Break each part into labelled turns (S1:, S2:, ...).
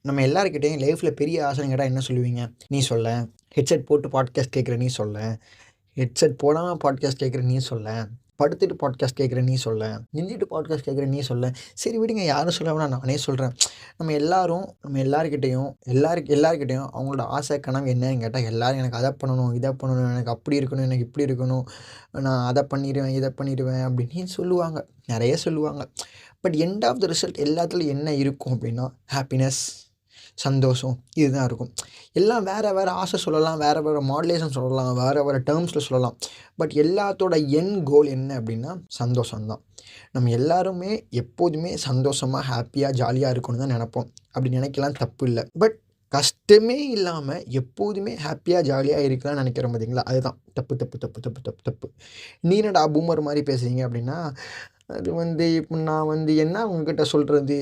S1: நம்ம எல்லாருக்கிட்டையும் லைஃப்பில் பெரிய ஆசைன்னு கேட்டால் என்ன சொல்லுவீங்க? நீ சொல்லேன். ஹெட்செட் போட்டு பாட்காஸ்ட் கேட்குற நீ சொல்லேன். ஹெட்செட் போடாமல் பாட்காஸ்ட் கேட்குற நீ சொல்லேன். படுத்துட்டு பாட்காஸ்ட் கேட்குற நீ சொல்லேன். நின்றுட்டு பாட்காஸ்ட் கேட்குற நீ சொல்லேன். சரி விடுங்க, யாரும் சொல்ல வேணாம், நானே சொல்கிறேன். நம்ம எல்லாருக்கிட்டையும் அவங்களோட ஆசை கனவு என்னன்னு கேட்டால் எல்லாரும் எனக்கு அதை பண்ணணும், இதை பண்ணணும், எனக்கு அப்படி இருக்கணும், எனக்கு இப்படி இருக்கணும், நான் அதை பண்ணிடுவேன், இதை பண்ணிடுவேன் அப்படின்னு சொல்லுவாங்க. நிறைய சொல்லுவாங்க. But end of the result எல்லாத்துலையும் என்ன இருக்கும் அப்படின்னா ஹாப்பினஸ், சந்தோஷம் இதுதான் இருக்கும். எல்லாம் வேறு ஆசை சொல்லலாம், வேறு மாடுலேஷன் சொல்லலாம், வேறு டேர்ம்ஸில் சொல்லலாம். பட் எல்லாத்தோட எண்ட் கோல் என்ன அப்படின்னா சந்தோஷம் தான். நம்ம எல்லாருமே எப்போதுமே சந்தோஷமாக, ஹாப்பியாக, ஜாலியாக இருக்கணும்னு தான் நினைப்போம். அப்படி நினைக்கலாம், தப்பு இல்லை. பட் கஷ்டமே இல்லாமல் எப்போதுமே ஹாப்பியாக, ஜாலியாக இருக்கலாம்னு நினைக்கிறோம் பார்த்தீங்களா? அதுதான் தப்பு தப்பு தப்பு தப்பு தப்பு தப்பு. நீ என்னடா பூமர் மாதிரி பேசுகிறீங்க அப்படின்னா, அது இப்போ நான் என்ன உங்ககிட்ட சொல்கிறது?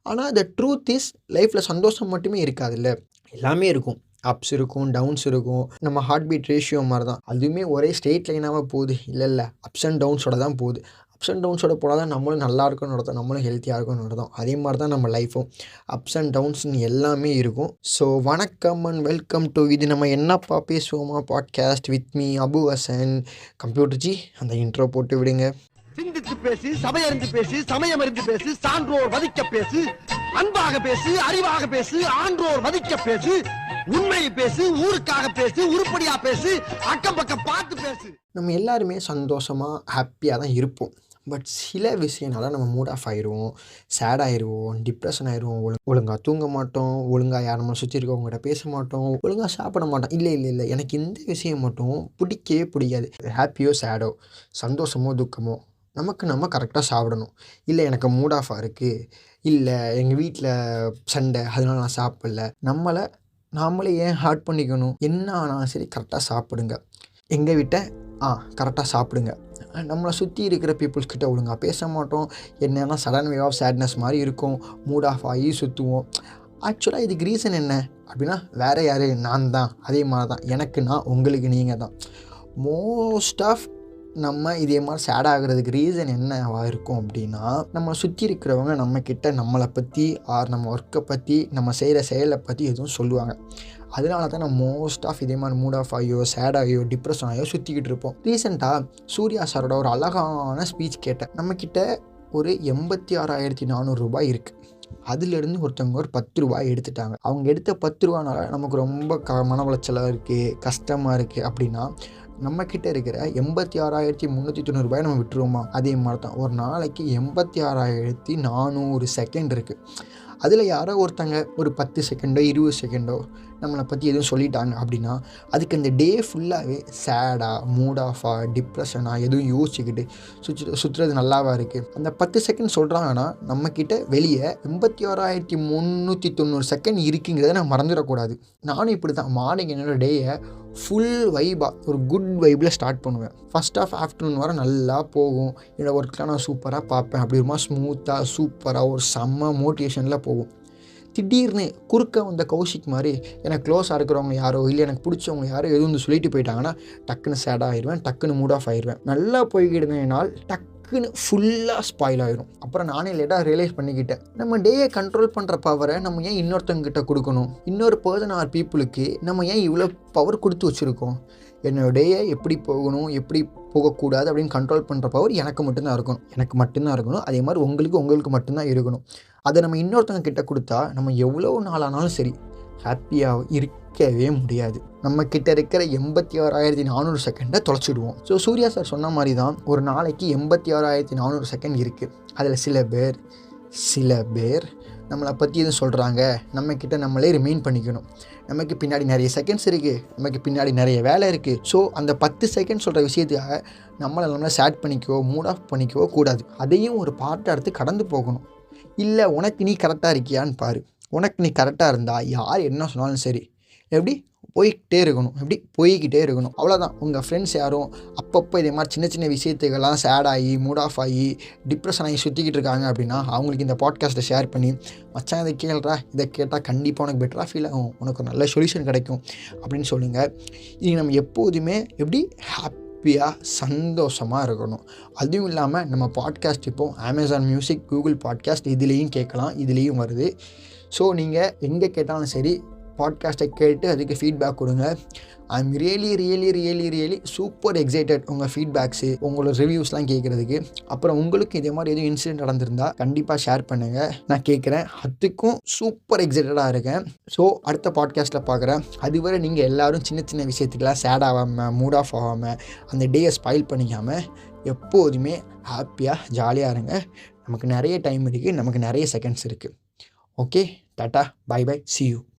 S1: ஆனால் த ட்ரூத் இஸ் லைஃப்பில் சந்தோஷம் மட்டுமே இருக்காதுல்ல, எல்லாமே இருக்கும். அப்ஸ் இருக்கும், டவுன்ஸ் இருக்கும். நம்ம ஹார்ட் பீட் ரேஷியோ மாதிரி தான். அதுவுமே ஒரே ஸ்ட்ரெயிட் லைனாக போகுது இல்லை, அப்ஸ் அண்ட் டவுன்ஸோட தான் போகுது. அப்ஸ் அண்ட் டவுன்ஸோட போனால் தான் நம்மளும் நல்லா இருக்கும்னு நடத்தும், நம்மளும் ஹெல்த்தியாக இருக்கும்னு நடத்தும். அதே மாதிரி தான் நம்ம லைஃப்பும் அப்ஸ் அண்ட் டவுன்ஸ்னு எல்லாமே இருக்கும். ஸோ வணக்கம் அண்ட் வெல்கம் டு இது நம்ம என்னப்பா பேசுவோமா podcast with me Abu Hasan. Computer ji, அந்த இன்ட்ரோ போட்டு விடுங்க.
S2: சிந்தித்து பேசு, சபையறிந்து பேசு, சமயமறிந்து பேசு, சான்றோர் மதிக்க பேசு, அன்பாக பேசு, அறிவாக பேசு, ஆன்றோர் மதிக்க பேசு, உண்மையை பேசு, ஊருக்காக பேசு, உருப்படியா பேசு, அக்கம் பக்கம் பார்த்து பேசு.
S1: நம்ம எல்லாருமே சந்தோஷமாக ஹாப்பியாக தான் இருப்போம். பட் சில விஷயனால நம்ம மூட் ஆஃப் ஆயிடுவோம், சேட் ஆயிடுவோம், டிப்ரெஷன் ஆயிடுவோம், ஒழுங்காக தூங்க மாட்டோம், ஒழுங்காக யார் நம்ம சுற்றி இருக்கவங்ககிட்ட பேச மாட்டோம், ஒழுங்காக சாப்பிட மாட்டோம். இல்லை, எனக்கு இந்த விஷயம் மட்டும் பிடிக்கவே பிடிக்காது. ஹாப்பியோ சேடோ, சந்தோஷமோ துக்கமோ, நம்ம கரெக்டாக சாப்பிடணும். இல்லை எனக்கு மூட் ஆஃபாக இருக்குது, இல்லை எங்கள் வீட்டில் சண்டை அதனால நான் சாப்பிடல. நாமளே ஏன் ஹார்ட் பண்ணிக்கணும்? என்ன ஆனாலும் சரி கரெக்டாக சாப்பிடுங்க. எங்கள் வீட்டை கரெக்டாக சாப்பிடுங்க. நம்மளை சுற்றி இருக்கிற பீப்புள்ஸ்கிட்ட ஒழுங்காக பேச மாட்டோம். என்னென்னா சடன் வே ஆஃப் சேட்னஸ் மாதிரி இருக்கும், மூட் ஆஃப் ஆகி சுற்றுவோம். ஆக்சுவலாக இதுக்கு ரீசன் என்ன அப்படின்னா வேறு யார்? நான் தான். அதே மாதிரி தான் எனக்கு நான், உங்களுக்கு நீங்கள் தான். மோஸ்ட் ஆஃப் நம்ம இதே மாதிரி சேட் ஆகிறதுக்கு ரீசன் என்னவா இருக்கும் அப்படின்னா, நம்ம சுற்றி இருக்கிறவங்க நம்மக்கிட்ட நம்மளை பற்றி நம்ம ஒர்க்கை பற்றி, நம்ம செய்கிற செயலை பற்றி எதுவும் சொல்லுவாங்க. அதனால தான் நம்ம மோஸ்ட் ஆஃப் இதே மாதிரி மூட் ஆஃப் ஆகியோ, சேட் ஆகியோ, டிப்ரெஷன் ஆகியோ சுற்றிக்கிட்டு இருப்போம். ரீசெண்டாக சூர்யா சாரோட ஒரு அழகான ஸ்பீச் கேட்டேன். நம்மக்கிட்ட ஒரு 86,400 ரூபாய் இருக்குது. அதுலேருந்து ஒருத்தவங்க ஒரு 10 ரூபாய் எடுத்துட்டாங்க. அவங்க எடுத்த 10 ரூபானால நமக்கு ரொம்ப மன உளைச்சலாக இருக்குது, கஷ்டமாக இருக்குது அப்படின்னா, நம்மக்கிட்ட இருக்கிற 86,390 ரூபாய் நம்ம விட்டுருவோமா? அதே மாதிரி தான் ஒரு நாளைக்கு 86,400 செகண்ட் இருக்குது. அதில் யாரோ ஒருத்தங்க ஒரு 10 செகண்டோ 20 செகண்டோ நம்மளை பற்றி எதுவும் சொல்லிட்டாங்க அப்படின்னா, அதுக்கு அந்த டே ஃபுல்லாகவே சேடாக, மூட் ஆஃபாக, டிப்ரெஷனாக எதுவும் யோசிச்சுக்கிட்டு சுற்றுறது நல்லாவா இருக்குது? அந்த 10 செகண்ட் சொல்கிறாங்கன்னா நம்மக்கிட்ட வெளியே 86,390 செகண்ட் இருக்குங்கிறத நான் மறந்துடக்கூடாது. நானும் இப்படி தான் மார்னிங் என்னோடய டேயை ஃபுல் வைபாக ஒரு குட் வைபில் ஸ்டார்ட் பண்ணுவேன். ஃபஸ்ட் ஆஃப் ஆஃப்டர்நூன் வர நல்லா போகும். என்னோடய ஒர்க்கெலாம் நான் சூப்பராக பார்ப்பேன். அப்படி ஒரு மாதிரி ஸ்மூத்தாக சூப்பராக ஒரு செம்ம மோட்டிவேஷனில் போகும். திடீர்னு குறுக்க வந்த கௌஷிக் மாதிரி எனக்கு க்ளோஸாக இருக்கிறவங்க யாரோ, இல்லை எனக்கு பிடிச்சவங்க யாரோ எதுவும் சொல்லிட்டு போயிட்டாங்கன்னா டக்குன்னு சேடாக ஆயிடுவேன், டக்குன்னு மூட் ஆஃப் ஆயிடுவேன். நல்லா போய்கிட்டு நாள் டக்குன்னு ஃபுல்லாக ஸ்பாயில் ஆகிடும். அப்புறம் நானே லேட்டாக ரியலைஸ் பண்ணிக்கிட்டேன், நம்ம டேயை கண்ட்ரோல் பண்ணுற பவரை நம்ம ஏன் இன்னொருத்தவங்கிட்ட கொடுக்கணும்? இன்னொரு பர்சன் ஆர் பீப்புளுக்கு நம்ம ஏன் இவ்வளோ பவர் கொடுத்து வச்சுருக்கோம்? என்னோட டேயை எப்படி போகணும், எப்படி போகக்கூடாது அப்படின்னு கண்ட்ரோல் பண்ணுற பவர் எனக்கு மட்டும்தான் இருக்கணும். அதே மாதிரி உங்களுக்கு மட்டும்தான் இருக்கணும். அதை நம்ம இன்னொருத்தவங்க கிட்ட கொடுத்தா நம்ம எவ்வளோ நாளானாலும் சரி ஹாப்பியாக இருக்கவே முடியாது. நம்ம கிட்ட இருக்கிற 86,400 செகண்டை தொலைச்சிடுவோம். ஸோ சூர்யா சார் சொன்ன மாதிரி தான் ஒரு நாளைக்கு 86,400 செகண்ட் இருக்குது. அதில் சில பேர் நம்மளை பற்றி எதுவும் சொல்கிறாங்க, நம்மக்கிட்ட நம்மளே ரிமைண்ட் பண்ணிக்கணும். நமக்கு பின்னாடி நிறைய செகண்ட்ஸ் இருக்குது, நமக்கு பின்னாடி நிறைய வேலை இருக்குது. ஸோ அந்த 10 செகண்ட் சொல்கிற விஷயத்துக்காக நம்மளை சேட் பண்ணிக்கவோ, மூட் ஆஃப் பண்ணிக்கவோ கூடாது. அதையும் ஒரு பார்ட்டாக எடுத்து கடந்து போகணும். இல்லை உனக்கு நீ கரெக்டாக இருக்கியான்னு பாரு. உனக்கு நீ கரெக்டாக இருந்தால் யார் என்ன சொன்னாலும் சரி போய்கிட்டே இருக்கணும். அவ்வளோதான். உங்கள் ஃப்ரெண்ட்ஸ் யாரும் அப்பப்போ இதே மாதிரி சின்ன சின்ன விஷயத்துக்கெல்லாம் சேட் ஆகி, மூட் ஆஃப் ஆகி, டிப்ரெஷன் ஆகி சுற்றிக்கிட்டு இருக்காங்க அப்படின்னா அவங்களுக்கு இந்த பாட்காஸ்ட்டை ஷேர் பண்ணி, மச்சான் இதை கேள்றா, இதை கேட்டால் கண்டிப்பாக உனக்கு பெட்டராக ஃபீல் ஆகும், உனக்கு ஒரு நல்ல சொல்யூஷன் கிடைக்கும் அப்படின்னு சொல்லுங்கள். இது நம்ம எப்போதுமே ஹாப்பியாக சந்தோஷமாக இருக்கணும். அதுவும் இல்லாமல் நம்ம பாட்காஸ்ட் இப்போது அமேசான் மியூசிக், கூகுள் பாட்காஸ்ட் இதுலேயும் கேட்கலாம், இதுலேயும் வருது. ஸோ நீங்கள் எங்கே கேட்டாலும் சரி பாட்காஸ்ட்டை கேட்டு அதுக்கு ஃபீட்பேக் கொடுங்க. I am really super excited உங்கள் ஃபீட்பேக்ஸு, உங்களோட ரிவ்யூஸ்லாம் கேட்குறதுக்கு. அப்புறம் உங்களுக்கு இதே மாதிரி எதுவும் இன்சிடென்ட் நடந்திருந்தால் கண்டிப்பாக ஷேர் பண்ணுங்கள், நான் கேட்குறேன். அதுக்கும் சூப்பர் எக்ஸைட்டடாக இருக்கேன். ஸோ அடுத்த பாட்காஸ்ட்டில் பார்க்குறேன். அதுவரை நீங்கள் எல்லோரும் சின்ன சின்ன விஷயத்துக்கெல்லாம் சேட் ஆகாமல், மூட் ஆஃப் ஆகாமல், அந்த டேயை ஸ்பாயில் பண்ணிக்காமல் எப்போதுமே ஹாப்பியாக ஜாலியாக இருங்க. நமக்கு நிறைய டைம் இருக்குது, நமக்கு நிறைய செகண்ட்ஸ் இருக்குது. Okay, tata, bye bye, see you.